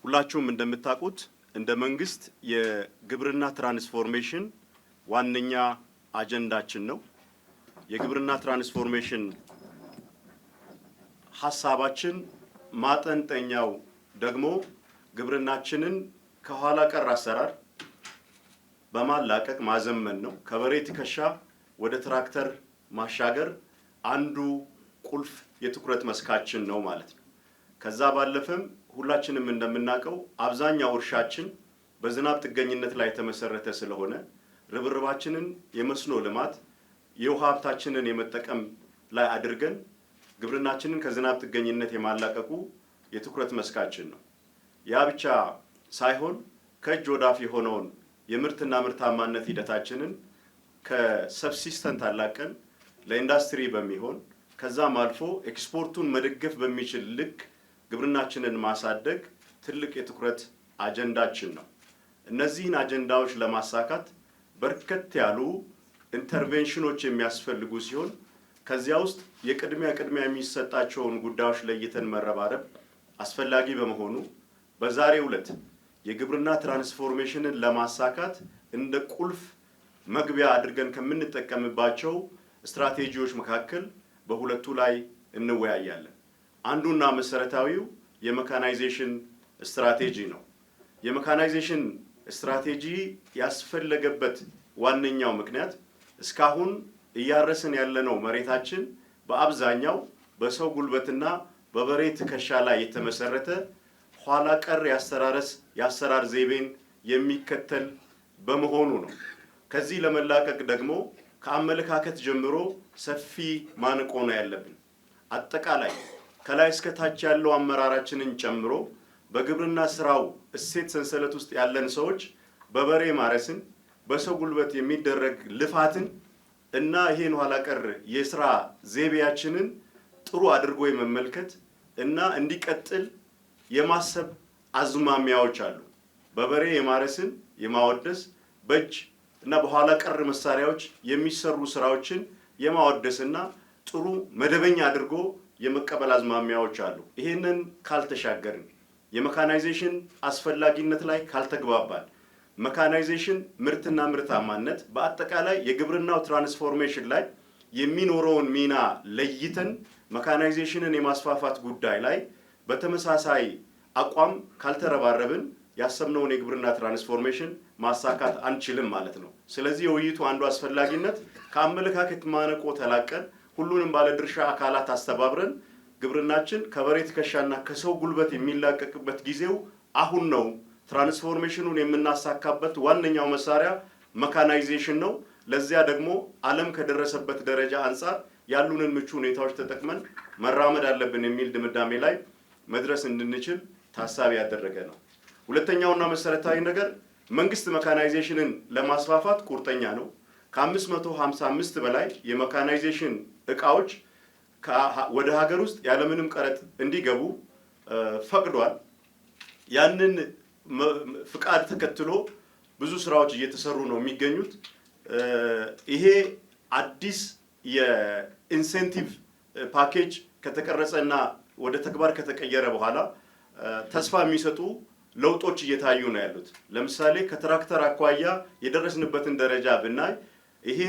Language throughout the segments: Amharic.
ሁላችሁም እንደምታውቁት እንደ መንግስት የግብርና ትራንስፎርሜሽን ዋነኛ አጀንዳችን ነው። የግብርና ትራንስፎርሜሽን ሐሳባችን ማጠንጠኛው ደግሞ ግብርናችንን ከኋላ ቀር አሰራር በማላቀቅ ማዘመን ነው። ከበሬ ትከሻ ወደ ትራክተር ማሻገር አንዱ ቁልፍ የትኩረት መስካችን ነው ማለት ነው። ከዛ ባለፈም ሁላችንም እንደምናውቀው አብዛኛው እርሻችን በዝናብ ጥገኝነት ላይ የተመሰረተ ስለሆነ ርብርባችንን የመስኖ ልማት የውሃ ሀብታችንን የመጠቀም ላይ አድርገን ግብርናችንን ከዝናብ ጥገኝነት የማላቀቁ የትኩረት መስካችን ነው። ያ ብቻ ሳይሆን ከእጅ ወዳፍ የሆነውን የምርትና ምርታማነት ሂደታችንን ከሰብሲስተንት አላቀን ለኢንዱስትሪ በሚሆን ከዛም አልፎ ኤክስፖርቱን መደገፍ በሚችል ልክ ግብርናችንን ማሳደግ ትልቅ የትኩረት አጀንዳችን ነው። እነዚህን አጀንዳዎች ለማሳካት በርከት ያሉ ኢንተርቬንሽኖች የሚያስፈልጉ ሲሆን ከዚያ ውስጥ የቅድሚያ የሚሰጣቸውን ጉዳዮች ለይተን መረባረብ አስፈላጊ በመሆኑ በዛሬው ዕለት የግብርና ትራንስፎርሜሽንን ለማሳካት እንደ ቁልፍ መግቢያ አድርገን ከምንጠቀምባቸው ስትራቴጂዎች መካከል በሁለቱ ላይ እንወያያለን። አንዱና መሰረታዊው የሜካናይዜሽን ስትራቴጂ ነው። የሜካናይዜሽን ስትራቴጂ ያስፈለገበት ዋነኛው ምክንያት እስካሁን እያረስን ያለነው መሬታችን በአብዛኛው በሰው ጉልበትና በበሬ ትከሻ ላይ የተመሰረተ ኋላ ቀር የአሰራር ዘይቤን የሚከተል በመሆኑ ነው። ከዚህ ለመላቀቅ ደግሞ ከአመለካከት ጀምሮ ሰፊ ማነቆ ነው ያለብን። አጠቃላይ ከላይ እስከ ታች ያለው አመራራችንን ጨምሮ በግብርና ስራው እሴት ሰንሰለት ውስጥ ያለን ሰዎች በበሬ ማረስን፣ በሰው ጉልበት የሚደረግ ልፋትን እና ይሄን ኋላ ቀር የስራ ዘይቤያችንን ጥሩ አድርጎ የመመልከት እና እንዲቀጥል የማሰብ አዝማሚያዎች አሉ። በበሬ የማረስን የማወደስ በእጅ እና በኋላ ቀር መሳሪያዎች የሚሰሩ ስራዎችን የማወደስና ጥሩ መደበኛ አድርጎ የመቀበል አዝማሚያዎች አሉ። ይሄንን ካልተሻገርን የሜካናይዜሽን አስፈላጊነት ላይ ካልተግባባን ሜካናይዜሽን ምርትና ምርታማነት በአጠቃላይ የግብርናው ትራንስፎርሜሽን ላይ የሚኖረውን ሚና ለይተን ሜካናይዜሽንን የማስፋፋት ጉዳይ ላይ በተመሳሳይ አቋም ካልተረባረብን ያሰብነውን የግብርና ትራንስፎርሜሽን ማሳካት አንችልም ማለት ነው። ስለዚህ የውይይቱ አንዱ አስፈላጊነት ከአመለካከት ማነቆ ተላቀን ሁሉንም ባለድርሻ አካላት አስተባብረን ግብርናችን ከበሬ ትከሻና ከሰው ጉልበት የሚላቀቅበት ጊዜው አሁን ነው። ትራንስፎርሜሽኑን የምናሳካበት ዋነኛው መሳሪያ ሜካናይዜሽን ነው። ለዚያ ደግሞ ዓለም ከደረሰበት ደረጃ አንጻር ያሉንን ምቹ ሁኔታዎች ተጠቅመን መራመድ አለብን የሚል ድምዳሜ ላይ መድረስ እንድንችል ታሳቢ ያደረገ ነው። ሁለተኛውና መሰረታዊ ነገር መንግስት ሜካናይዜሽንን ለማስፋፋት ቁርጠኛ ነው። ከ555 በላይ የሜካናይዜሽን እቃዎች ወደ ሀገር ውስጥ ያለምንም ቀረጥ እንዲገቡ ፈቅዷል። ያንን ፍቃድ ተከትሎ ብዙ ስራዎች እየተሰሩ ነው የሚገኙት። ይሄ አዲስ የኢንሴንቲቭ ፓኬጅ ከተቀረጸና ወደ ተግባር ከተቀየረ በኋላ ተስፋ የሚሰጡ ለውጦች እየታዩ ነው ያሉት። ለምሳሌ ከትራክተር አኳያ የደረስንበትን ደረጃ ብናይ ይሄ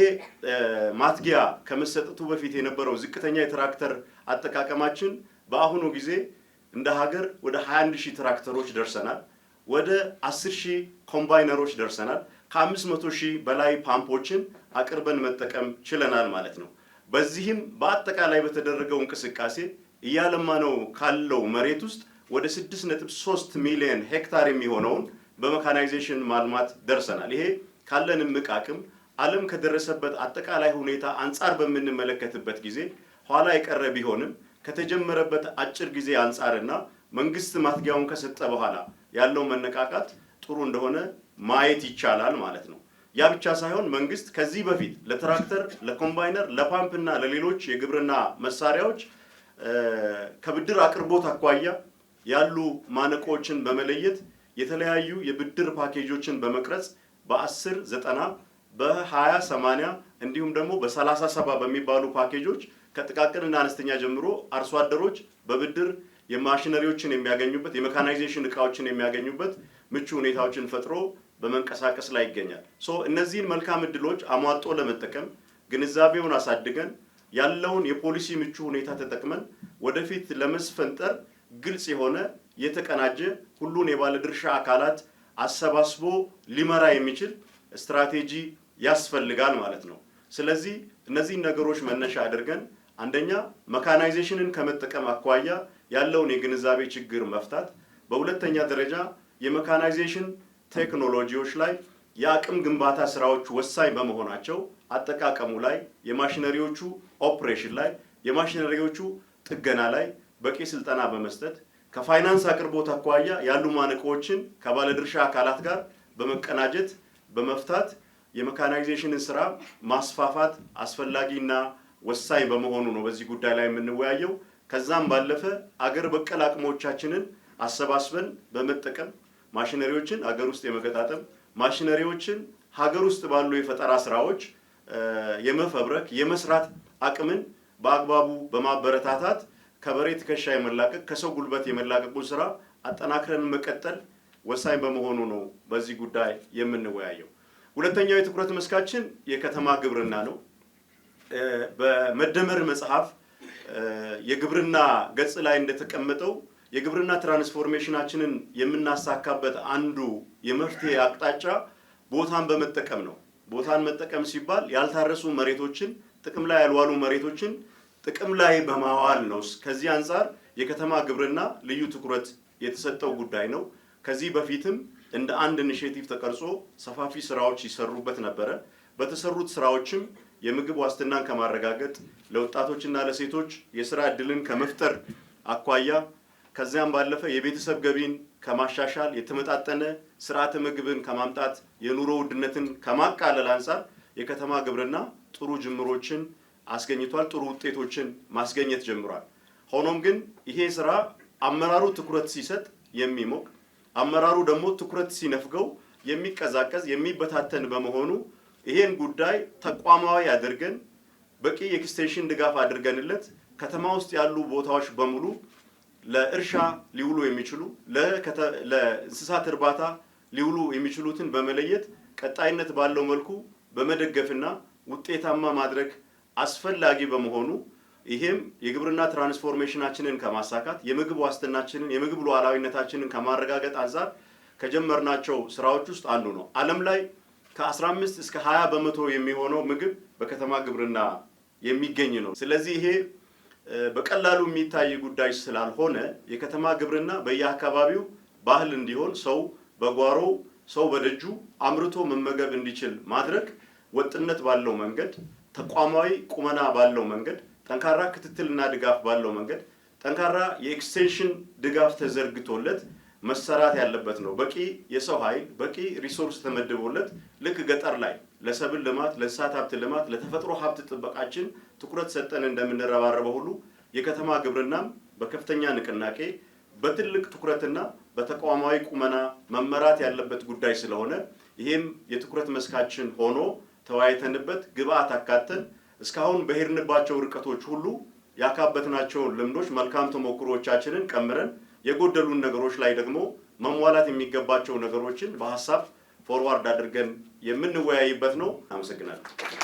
ማትጊያ ከመሰጠቱ በፊት የነበረው ዝቅተኛ የትራክተር አጠቃቀማችን በአሁኑ ጊዜ እንደ ሀገር ወደ 21,000 ትራክተሮች ደርሰናል። ወደ 10,000 ኮምባይነሮች ደርሰናል። ከ500,000 በላይ ፓምፖችን አቅርበን መጠቀም ችለናል ማለት ነው። በዚህም በአጠቃላይ በተደረገው እንቅስቃሴ እያለማነው ካለው መሬት ውስጥ ወደ 6.3 ሚሊዮን ሄክታር የሚሆነውን በሜካናይዜሽን ማልማት ደርሰናል። ይሄ ካለን እምቅ አቅም ዓለም ከደረሰበት አጠቃላይ ሁኔታ አንጻር በምንመለከትበት ጊዜ ኋላ የቀረ ቢሆንም ከተጀመረበት አጭር ጊዜ አንጻርና መንግስት ማትጊያውን ከሰጠ በኋላ ያለው መነቃቃት ጥሩ እንደሆነ ማየት ይቻላል ማለት ነው። ያ ብቻ ሳይሆን መንግስት ከዚህ በፊት ለትራክተር፣ ለኮምባይነር፣ ለፓምፕና ለሌሎች የግብርና መሳሪያዎች ከብድር አቅርቦት አኳያ ያሉ ማነቆችን በመለየት የተለያዩ የብድር ፓኬጆችን በመቅረጽ በ10 90 በ20 80 እንዲሁም ደግሞ በ30 70 በሚባሉ ፓኬጆች ከጥቃቅንና አነስተኛ ጀምሮ አርሶ አደሮች በብድር የማሽነሪዎችን የሚያገኙበት የሜካናይዜሽን እቃዎችን የሚያገኙበት ምቹ ሁኔታዎችን ፈጥሮ በመንቀሳቀስ ላይ ይገኛል። እነዚህን መልካም እድሎች አሟጦ ለመጠቀም ግንዛቤውን አሳድገን ያለውን የፖሊሲ ምቹ ሁኔታ ተጠቅመን ወደፊት ለመስፈንጠር ግልጽ የሆነ የተቀናጀ ሁሉን የባለድርሻ አካላት አሰባስቦ ሊመራ የሚችል ስትራቴጂ ያስፈልጋል ማለት ነው። ስለዚህ እነዚህን ነገሮች መነሻ አድርገን አንደኛ ሜካናይዜሽንን ከመጠቀም አኳያ ያለውን የግንዛቤ ችግር መፍታት፣ በሁለተኛ ደረጃ የሜካናይዜሽን ቴክኖሎጂዎች ላይ የአቅም ግንባታ ስራዎች ወሳኝ በመሆናቸው አጠቃቀሙ ላይ የማሽነሪዎቹ ኦፕሬሽን ላይ የማሽነሪዎቹ ጥገና ላይ በቂ ስልጠና በመስጠት ከፋይናንስ አቅርቦት አኳያ ያሉ ማነቆችን ከባለድርሻ አካላት ጋር በመቀናጀት በመፍታት የሜካናይዜሽንን ስራ ማስፋፋት አስፈላጊና ወሳኝ በመሆኑ ነው በዚህ ጉዳይ ላይ የምንወያየው። ከዛም ባለፈ አገር በቀል አቅሞቻችንን አሰባስበን በመጠቀም ማሽነሪዎችን አገር ውስጥ የመገጣጠም ማሽነሪዎችን ሀገር ውስጥ ባሉ የፈጠራ ስራዎች የመፈብረክ የመስራት አቅምን በአግባቡ በማበረታታት ከበሬ ትከሻ የመላቀቅ ከሰው ጉልበት የመላቀቁን ስራ አጠናክረን መቀጠል ወሳኝ በመሆኑ ነው በዚህ ጉዳይ የምንወያየው። ሁለተኛው የትኩረት መስካችን የከተማ ግብርና ነው። በመደመር መጽሐፍ የግብርና ገጽ ላይ እንደተቀመጠው የግብርና ትራንስፎርሜሽናችንን የምናሳካበት አንዱ የመፍትሄ አቅጣጫ ቦታን በመጠቀም ነው። ቦታን መጠቀም ሲባል ያልታረሱ መሬቶችን ጥቅም ላይ ያልዋሉ መሬቶችን ጥቅም ላይ በማዋል ነው። ከዚህ አንፃር የከተማ ግብርና ልዩ ትኩረት የተሰጠው ጉዳይ ነው። ከዚህ በፊትም እንደ አንድ ኢኒሼቲቭ ተቀርጾ ሰፋፊ ስራዎች ይሰሩበት ነበረ። በተሰሩት ስራዎችም የምግብ ዋስትናን ከማረጋገጥ ለወጣቶችና ለሴቶች የስራ እድልን ከመፍጠር አኳያ ከዚያም ባለፈ የቤተሰብ ገቢን ከማሻሻል የተመጣጠነ ስርዓተ ምግብን ከማምጣት የኑሮ ውድነትን ከማቃለል አንፃር የከተማ ግብርና ጥሩ ጅምሮችን አስገኝቷል። ጥሩ ውጤቶችን ማስገኘት ጀምሯል። ሆኖም ግን ይሄ ስራ አመራሩ ትኩረት ሲሰጥ የሚሞቅ አመራሩ ደግሞ ትኩረት ሲነፍገው የሚቀዛቀዝ የሚበታተን በመሆኑ ይሄን ጉዳይ ተቋማዊ አድርገን በቂ የኤክስቴንሽን ድጋፍ አድርገንለት ከተማ ውስጥ ያሉ ቦታዎች በሙሉ ለእርሻ ሊውሉ የሚችሉ ለእንስሳት እርባታ ሊውሉ የሚችሉትን በመለየት ቀጣይነት ባለው መልኩ በመደገፍና ውጤታማ ማድረግ አስፈላጊ በመሆኑ ይሄም የግብርና ትራንስፎርሜሽናችንን ከማሳካት የምግብ ዋስትናችንን የምግብ ሉዓላዊነታችንን ከማረጋገጥ አንፃር ከጀመርናቸው ስራዎች ውስጥ አንዱ ነው። ዓለም ላይ ከ15 እስከ 20 በመቶ የሚሆነው ምግብ በከተማ ግብርና የሚገኝ ነው። ስለዚህ ይሄ በቀላሉ የሚታይ ጉዳይ ስላልሆነ የከተማ ግብርና በየአካባቢው ባህል እንዲሆን ሰው በጓሮው ሰው በደጁ አምርቶ መመገብ እንዲችል ማድረግ ወጥነት ባለው መንገድ ተቋማዊ ቁመና ባለው መንገድ ጠንካራ ክትትልና ድጋፍ ባለው መንገድ ጠንካራ የኤክስቴንሽን ድጋፍ ተዘርግቶለት መሰራት ያለበት ነው። በቂ የሰው ኃይል በቂ ሪሶርስ ተመድቦለት ልክ ገጠር ላይ ለሰብል ልማት ለእንስሳት ሀብት ልማት ለተፈጥሮ ሀብት ጥበቃችን ትኩረት ሰጠን እንደምንረባረበው ሁሉ የከተማ ግብርናም በከፍተኛ ንቅናቄ በትልቅ ትኩረትና በተቋማዊ ቁመና መመራት ያለበት ጉዳይ ስለሆነ ይሄም የትኩረት መስካችን ሆኖ ተወያይተንበት ግብአት አካተን እስካሁን በሄድንባቸው ርቀቶች ሁሉ ያካበትናቸውን ልምዶች መልካም ተሞክሮቻችንን ቀምረን የጎደሉን ነገሮች ላይ ደግሞ መሟላት የሚገባቸው ነገሮችን በሐሳብ ፎርዋርድ አድርገን የምንወያይበት ነው። አመሰግናለሁ።